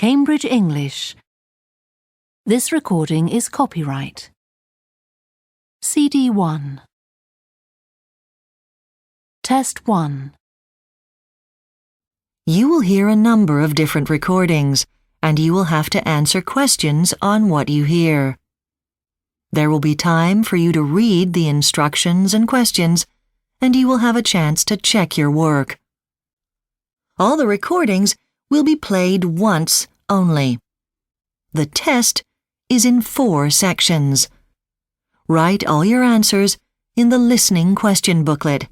Cambridge English. This recording is copyright. CD 1. Test 1. You will hear a number of different recordings, and you will have to answer questions on what you hear. There will be time for you to read the instructions and questions, and you will have a chance to check your work. All the recordings will be played once only. The test is in 4 sections. Write all your answers in the listening question booklet.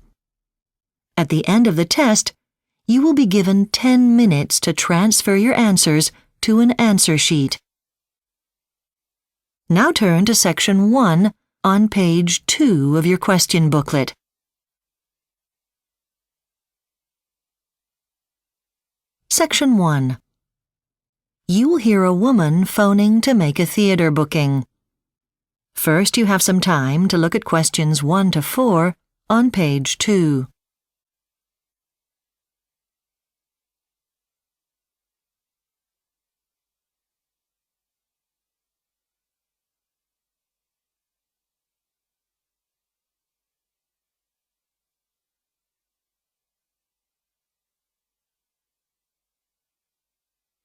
At the end of the test, you will be given 10 minutes to transfer your answers to an answer sheet. Now turn to Section 1 on page 2 of your question booklet. Section 1. You will hear a woman phoning to make a theatre booking. First, you have some time to look at questions 1 to 4 on page 2.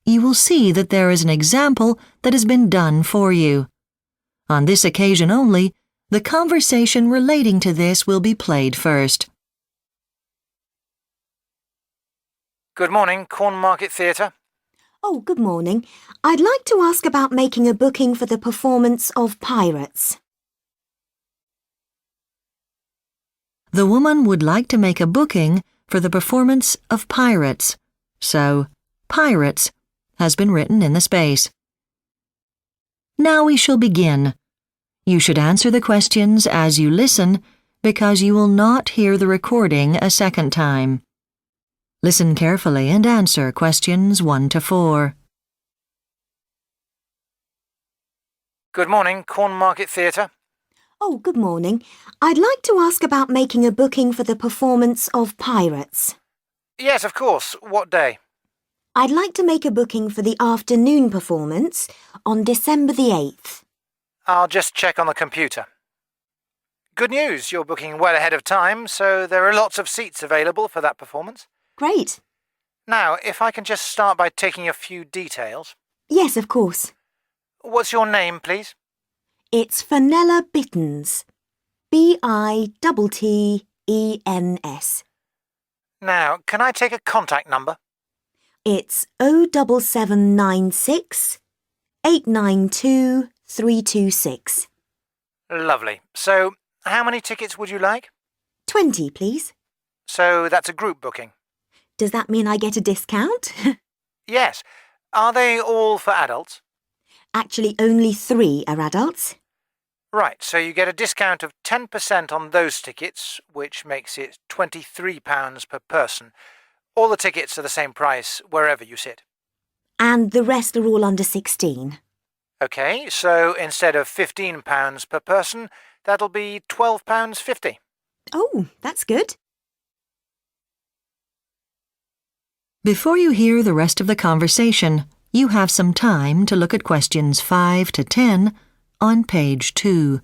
You will see that there is an example that has been done for you. On this occasion only, the conversation relating to this will be played first. Good morning, Cornmarket Theatre. Oh, good morning. I'd like to ask about making a booking for the performance of Pirates. The woman would like to make a booking for the performance of Pirates, so Pirates has been written in the space. Now we shall begin. You should answer the questions as you listen because you will not hear the recording a second time. Listen carefully and answer questions 1 to 4. Good morning, Cornmarket Theatre. Oh, good morning. I'd like to ask about making a booking for the performance of Pirates. Yes, of course. What day? I'd like to make a booking for the afternoon performance on December the 8th. I'll just check on the computer. Good news, you're booking well ahead of time, so there are lots of seats available for that performance. Great. Now, if I can just start by taking a few details. Yes, of course. What's your name, please? It's Fenella Bittens. Bittens. Now, can I take a contact number? It's 07796 892 326. Lovely. So, how many tickets would you like? 20, please. So, that's a group booking? Does that mean I get a discount? Yes. Are they all for adults? Actually, only 3 are adults. Right, so you get a discount of 10% on those tickets, which makes it £23 per person. All the tickets are the same price wherever you sit. And the rest are all under 16. OK, so instead of £15 per person, that'll be £12.50. Oh, that's good. Before you hear the rest of the conversation, you have some time to look at questions 5 to 10 on page 2.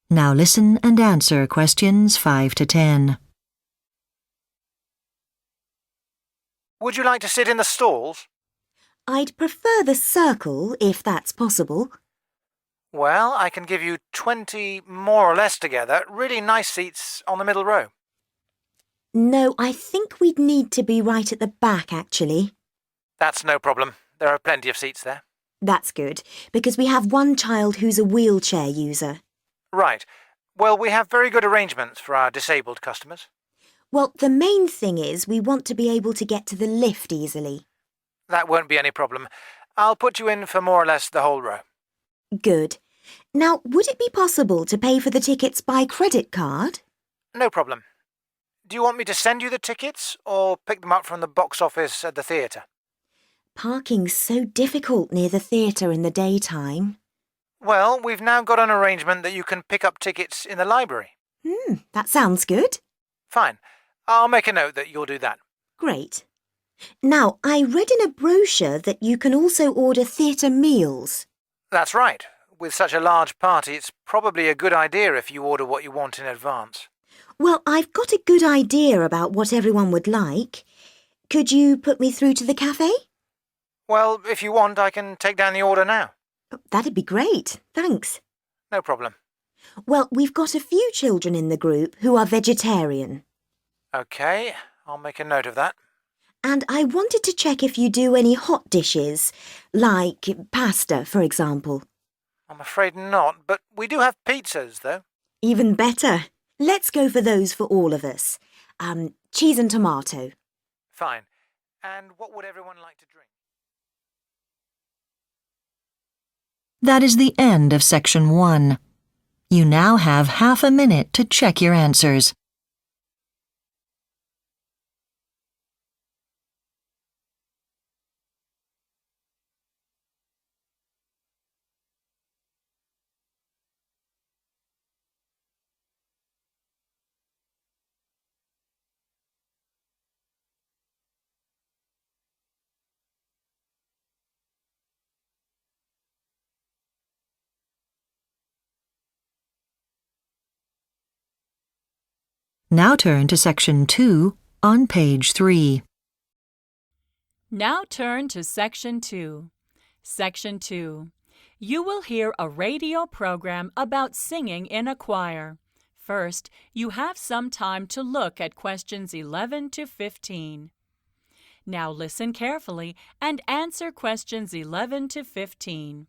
Now listen and answer questions 5 to 10. Would you like to sit in the stalls? I'd prefer the circle, if that's possible. Well, I can give you 20 more or less together, really nice seats on the middle row. No, I think we'd need to be right at the back, actually. That's no problem. There are plenty of seats there. That's good, because we have one child who's a wheelchair user. Right. Well, we have very good arrangements for our disabled customers. Well, the main thing is we want to be able to get to the lift easily. That won't be any problem. I'll put you in for more or less the whole row. Good. Now, would it be possible to pay for the tickets by credit card? No problem. Do you want me to send you the tickets or pick them up from the box office at the theatre? Parking's so difficult near the theatre in the daytime. Well, we've now got an arrangement that you can pick up tickets in the library. That sounds good. Fine. I'll make a note that you'll do that. Great. Now, I read in a brochure that you can also order theatre meals. That's right. With such a large party, it's probably a good idea if you order what you want in advance. Well, I've got a good idea about what everyone would like. Could you put me through to the cafe? Well, if you want, I can take down the order now. That'd be great. Thanks. No problem. Well, we've got a few children in the group who are vegetarian. OK, I'll make a note of that. And I wanted to check if you do any hot dishes, like pasta, for example. I'm afraid not, but we do have pizzas, though. Even better. Let's go for those for all of us. Cheese and tomato. Fine. And what would everyone like to drink? That is the end of Section 1. You now have half a minute to check your answers. Now turn to Section 2 on page 3. Now turn to Section 2. Section 2. You will hear a radio program about singing in a choir. First, you have some time to look at questions 11 to 15. Now listen carefully and answer questions 11 to 15.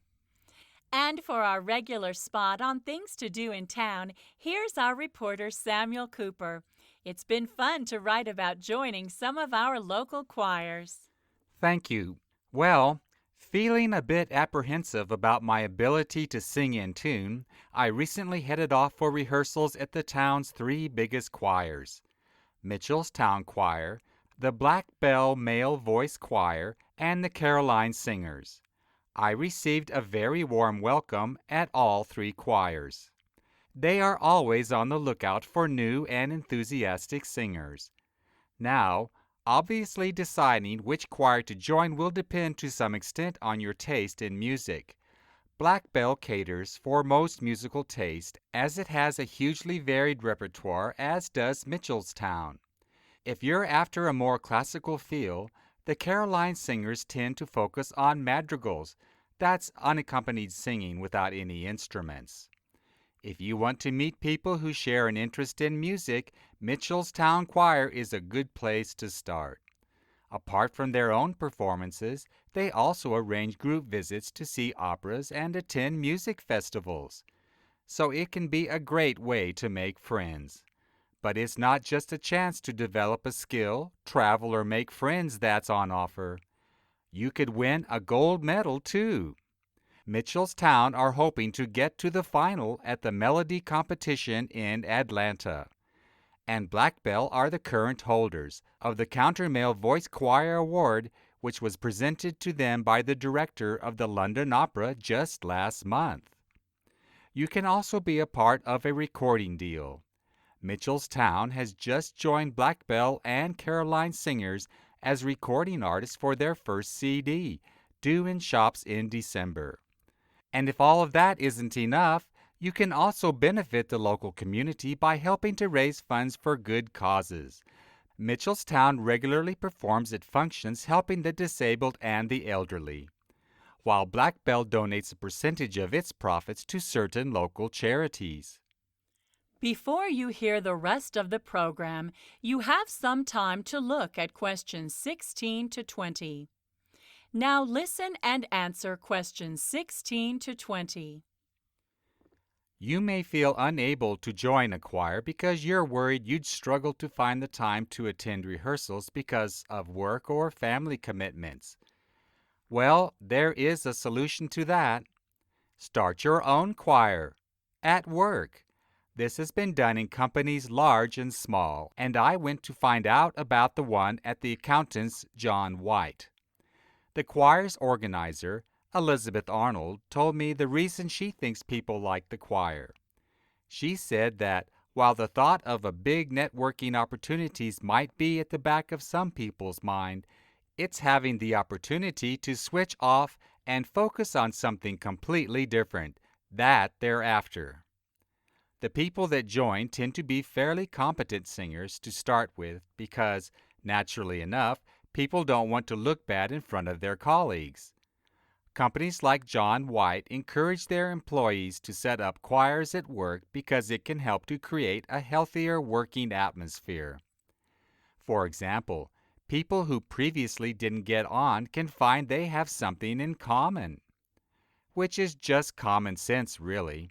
And for our regular spot on things to do in town, here's our reporter Samuel Cooper. It's been fun to write about joining some of our local choirs. Thank you. Well, feeling a bit apprehensive about my ability to sing in tune, I recently headed off for rehearsals at the town's 3 biggest choirs: Mitchell's Town Choir, the Black Bell Male Voice Choir, and the Caroline Singers. I received a very warm welcome at all 3 choirs. They are always on the lookout for new and enthusiastic singers. Now, obviously deciding which choir to join will depend to some extent on your taste in music. Black Bell caters for most musical taste, as it has a hugely varied repertoire, as does Mitchellstown. If you're after a more classical feel, the Caroline Singers tend to focus on madrigals. That's unaccompanied singing without any instruments. If you want to meet people who share an interest in music, Mitchell's Town Choir is a good place to start. Apart from their own performances, they also arrange group visits to see operas and attend music festivals. So it can be a great way to make friends. But it's not just a chance to develop a skill, travel, or make friends that's on offer. You could win a gold medal, too. Mitchellstown are hoping to get to the final at the Melody competition in Atlanta. And Black Bell are the current holders of the Countermale Voice Choir Award, which was presented to them by the director of the London Opera just last month. You can also be a part of a recording deal. Mitchellstown has just joined Black Bell and Caroline Singers as recording artists for their first CD, due in shops in December. And if all of that isn't enough, you can also benefit the local community by helping to raise funds for good causes. Mitchellstown regularly performs at functions helping the disabled and the elderly, while Black Bell donates a percentage of its profits to certain local charities. Before you hear the rest of the program, you have some time to look at questions 16 to 20. Now listen and answer questions 16 to 20. You may feel unable to join a choir because you're worried you'd struggle to find the time to attend rehearsals because of work or family commitments. Well, there is a solution to that. Start your own choir at work. This has been done in companies large and small, and I went to find out about the one at the accountant's John White. The choir's organizer, Elizabeth Arnold, told me the reason she thinks people like the choir. She said that while the thought of a big networking opportunities might be at the back of some people's mind, it's having the opportunity to switch off and focus on something completely different. That they're after. The people that join tend to be fairly competent singers to start with because, naturally enough, people don't want to look bad in front of their colleagues. Companies like John White encourage their employees to set up choirs at work because it can help to create a healthier working atmosphere. For example, people who previously didn't get on can find they have something in common, which is just common sense, really.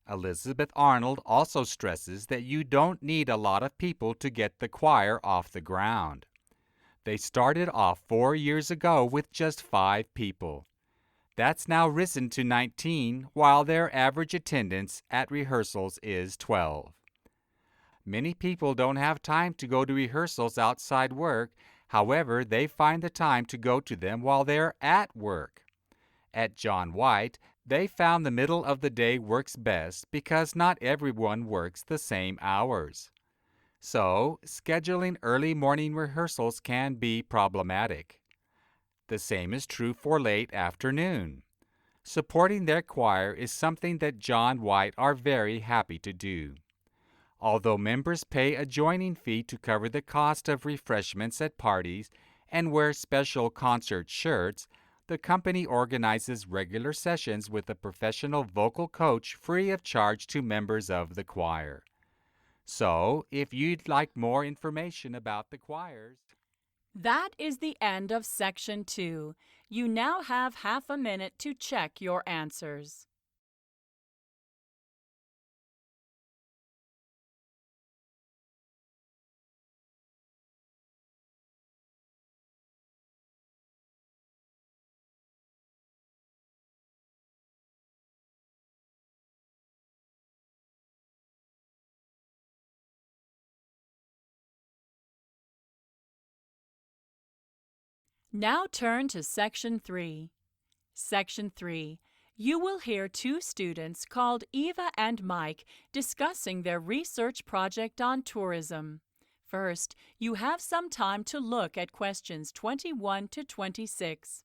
Elizabeth Arnold also stresses that you don't need a lot of people to get the choir off the ground. They started off 4 years ago with just 5 people. That's now risen to 19, while their average attendance at rehearsals is 12. Many people don't have time to go to rehearsals outside work. However, they find the time to go to them while they're at work. At John White, they found the middle of the day works best because not everyone works the same hours. So, scheduling early morning rehearsals can be problematic. The same is true for late afternoon. Supporting their choir is something that John White are very happy to do. Although members pay a joining fee to cover the cost of refreshments at parties and wear special concert shirts, the company organizes regular sessions with a professional vocal coach free of charge to members of the choir. So, if you'd like more information about the choirs... That is the end of Section 2. You now have half a minute to check your answers. Now turn to Section 3. Section 3. You will hear 2 students called Eva and Mike discussing their research project on tourism. First, you have some time to look at questions 21 to 26.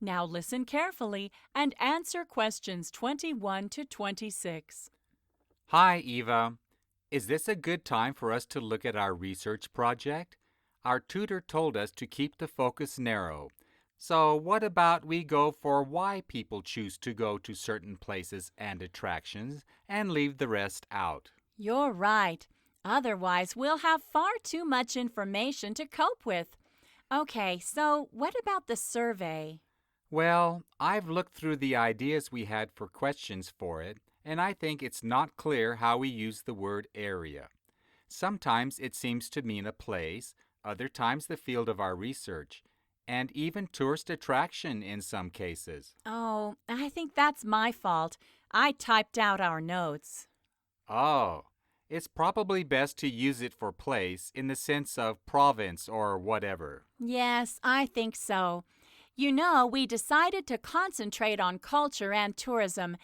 Now listen carefully and answer questions 21 to 26. Hi, Eva. Is this a good time for us to look at our research project? Our tutor told us to keep the focus narrow. So what about we go for why people choose to go to certain places and attractions and leave the rest out? You're right. Otherwise, we'll have far too much information to cope with. Okay, so what about the survey? Well, I've looked through the ideas we had for questions for it, and I think it's not clear how we use the word area. Sometimes it seems to mean a place, other times the field of our research, and even tourist attraction in some cases. Oh, I think that's my fault. I typed out our notes. Oh, it's probably best to use it for place in the sense of province or whatever. Yes, I think so. You know, we decided to concentrate on culture and tourism.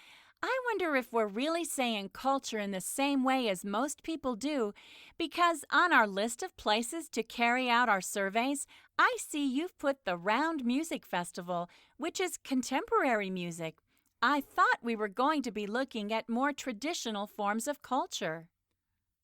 I wonder if we're really saying culture in the same way as most people do, because on our list of places to carry out our surveys, I see you've put the Round Music Festival, which is contemporary music. I thought we were going to be looking at more traditional forms of culture.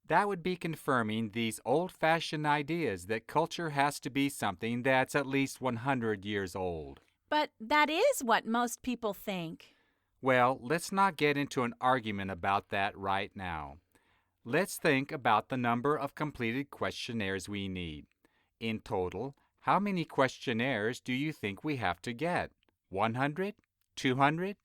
That would be confirming these old-fashioned ideas that culture has to be something that's at least 100 years old. But that is what most people think. Well, let's not get into an argument about that right now. Let's think about the number of completed questionnaires we need. In total, how many questionnaires do you think we have to get? 100? 200?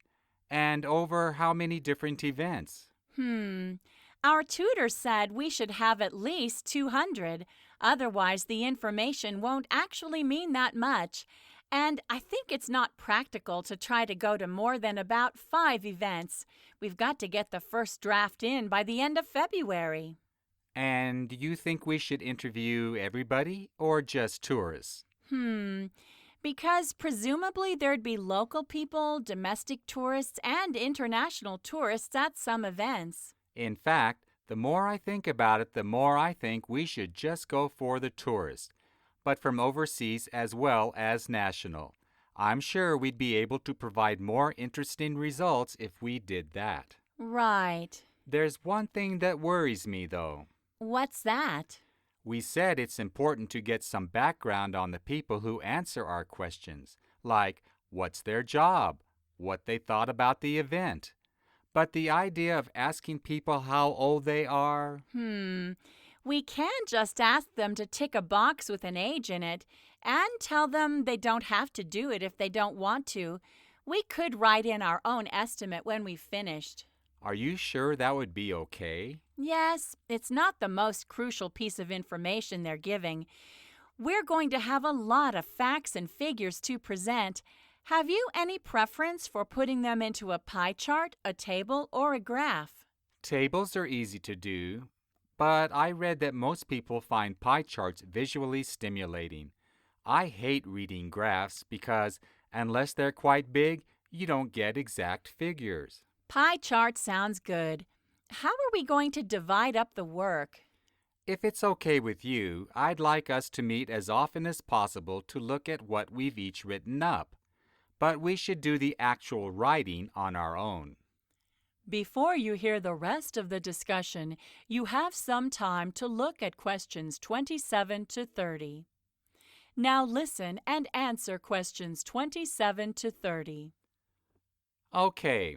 And over how many different events? Our tutor said we should have at least 200. Otherwise, the information won't actually mean that much. And I think it's not practical to try to go to more than about 5 events. We've got to get the first draft in by the end of February. And you think we should interview everybody or just tourists? Because presumably there'd be local people, domestic tourists, and international tourists at some events. In fact, the more I think about it, the more I think we should just go for the tourists, but from overseas as well as national. I'm sure we'd be able to provide more interesting results if we did that. Right. There's one thing that worries me, though. What's that? We said it's important to get some background on the people who answer our questions, like what's their job, what they thought about the event. But the idea of asking people how old they are… We can't just ask them to tick a box with an age in it and tell them they don't have to do it if they don't want to. We could write in our own estimate when we've finished. Are you sure that would be okay? Yes, it's not the most crucial piece of information they're giving. We're going to have a lot of facts and figures to present. Have you any preference for putting them into a pie chart, a table, or a graph? Tables are easy to do, but I read that most people find pie charts visually stimulating. I hate reading graphs because, unless they're quite big, you don't get exact figures. Pie chart sounds good. How are we going to divide up the work? If it's okay with you, I'd like us to meet as often as possible to look at what we've each written up. But we should do the actual writing on our own. Before you hear the rest of the discussion, you have some time to look at questions 27 to 30. Now listen and answer questions 27 to 30. Okay,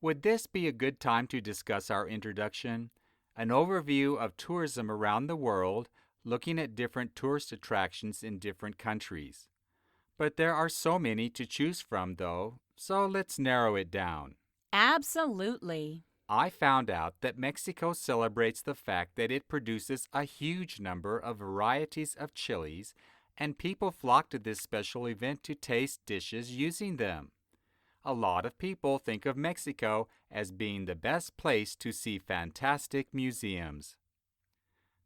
would this be a good time to discuss our introduction? An overview of tourism around the world, looking at different tourist attractions in different countries. But there are so many to choose from, though, so let's narrow it down. Absolutely. I found out that Mexico celebrates the fact that it produces a huge number of varieties of chilies, and people flock to this special event to taste dishes using them. A lot of people think of Mexico as being the best place to see fantastic museums.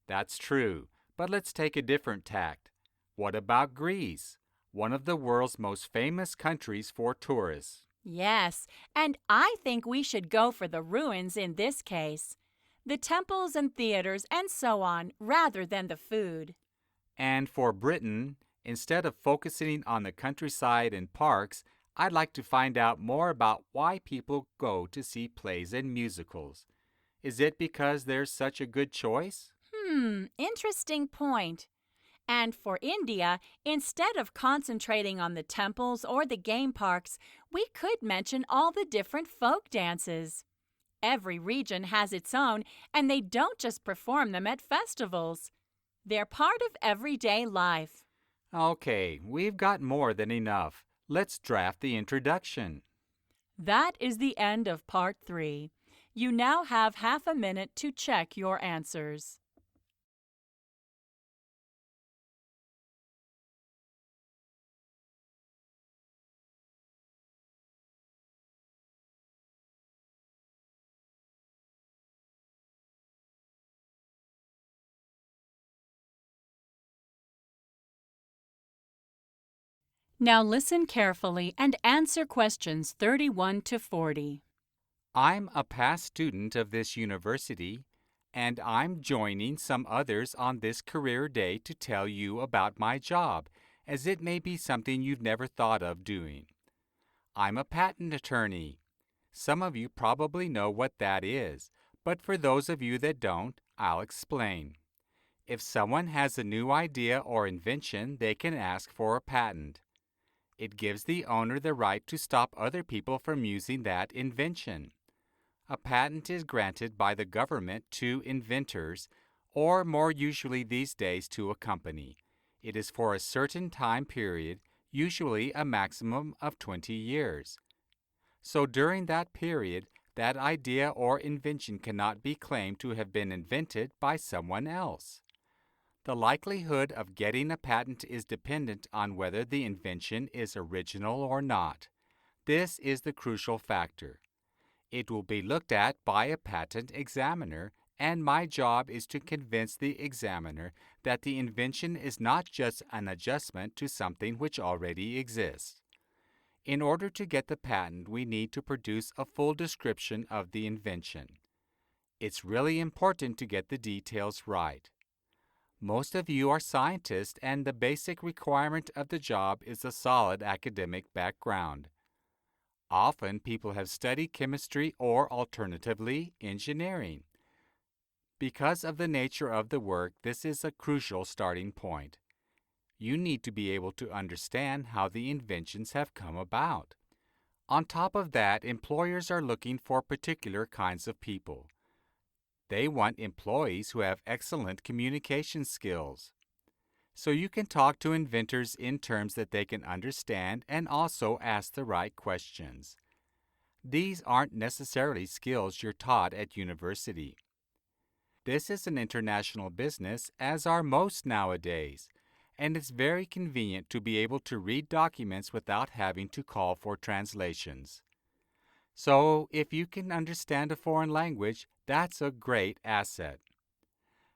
That's true, but let's take a different tack. What about Greece, one of the world's most famous countries for tourists? Yes, and I think we should go for the ruins in this case. The temples and theaters and so on, rather than the food. And for Britain, instead of focusing on the countryside and parks, I'd like to find out more about why people go to see plays and musicals. Is it because there's such a good choice? Interesting point. And for India, instead of concentrating on the temples or the game parks, we could mention all the different folk dances. Every region has its own, and they don't just perform them at festivals. They're part of everyday life. Okay, we've got more than enough. Let's draft the introduction. That is the end of Part 3. You now have half a minute to check your answers. Now listen carefully and answer questions 31 to 40. I'm a past student of this university, and I'm joining some others on this career day to tell you about my job, as it may be something you've never thought of doing. I'm a patent attorney. Some of you probably know what that is, but for those of you that don't, I'll explain. If someone has a new idea or invention, they can ask for a patent. It gives the owner the right to stop other people from using that invention. A patent is granted by the government to inventors, or more usually these days to a company. It is for a certain time period, usually a maximum of 20 years. So during that period, that idea or invention cannot be claimed to have been invented by someone else. The likelihood of getting a patent is dependent on whether the invention is original or not. This is the crucial factor. It will be looked at by a patent examiner, and my job is to convince the examiner that the invention is not just an adjustment to something which already exists. In order to get the patent, we need to produce a full description of the invention. It's really important to get the details right. Most of you are scientists, and the basic requirement of the job is a solid academic background. Often, people have studied chemistry or, alternatively, engineering. Because of the nature of the work, this is a crucial starting point. You need to be able to understand how the inventions have come about. On top of that, employers are looking for particular kinds of people. They want employees who have excellent communication skills. So you can talk to inventors in terms that they can understand and also ask the right questions. These aren't necessarily skills you're taught at university. This is an international business, as are most nowadays, and it's very convenient to be able to read documents without having to call for translations. So, if you can understand a foreign language, that's a great asset.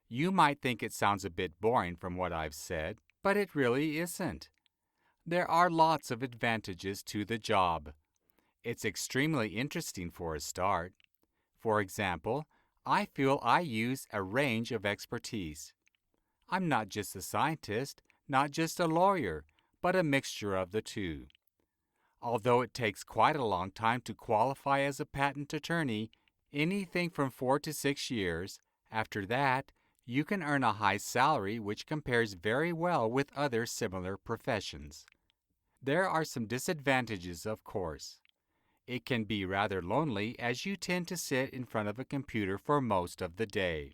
You might think it sounds a bit boring from what I've said, but it really isn't. There are lots of advantages to the job. It's extremely interesting for a start. For example, I feel I use a range of expertise. I'm not just a scientist, not just a lawyer, but a mixture of the two. Although it takes quite a long time to qualify as a patent attorney, anything from 4 to 6 years, after that, you can earn a high salary which compares very well with other similar professions. There are some disadvantages, of course. It can be rather lonely as you tend to sit in front of a computer for most of the day.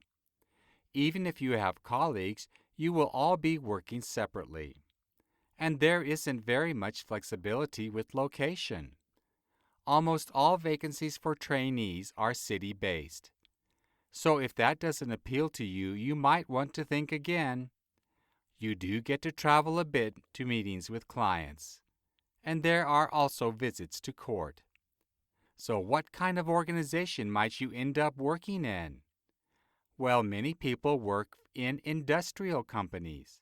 Even if you have colleagues, you will all be working separately. And there isn't very much flexibility with location. Almost all vacancies for trainees are city-based. So if that doesn't appeal to you, you might want to think again. You do get to travel a bit to meetings with clients. And there are also visits to court. So what kind of organization might you end up working in? Well, many people work in industrial companies.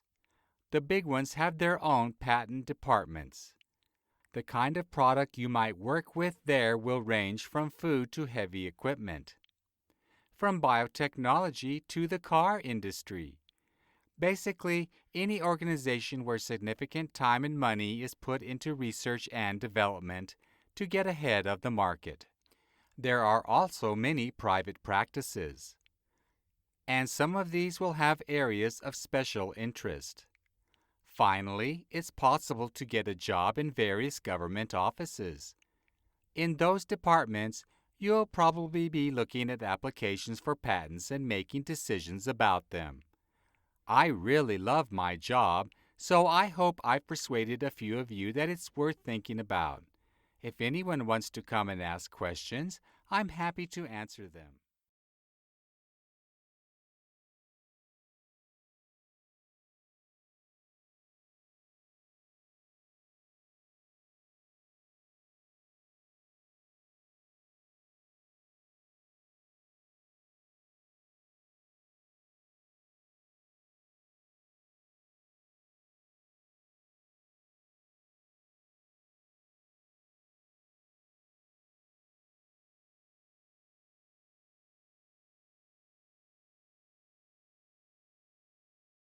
The big ones have their own patent departments. The kind of product you might work with there will range from food to heavy equipment, from biotechnology to the car industry. Basically, any organization where significant time and money is put into research and development to get ahead of the market. There are also many private practices, and some of these will have areas of special interest. Finally, it's possible to get a job in various government offices. In those departments, you'll probably be looking at applications for patents and making decisions about them. I really love my job, so I hope I've persuaded a few of you that it's worth thinking about. If anyone wants to come and ask questions, I'm happy to answer them.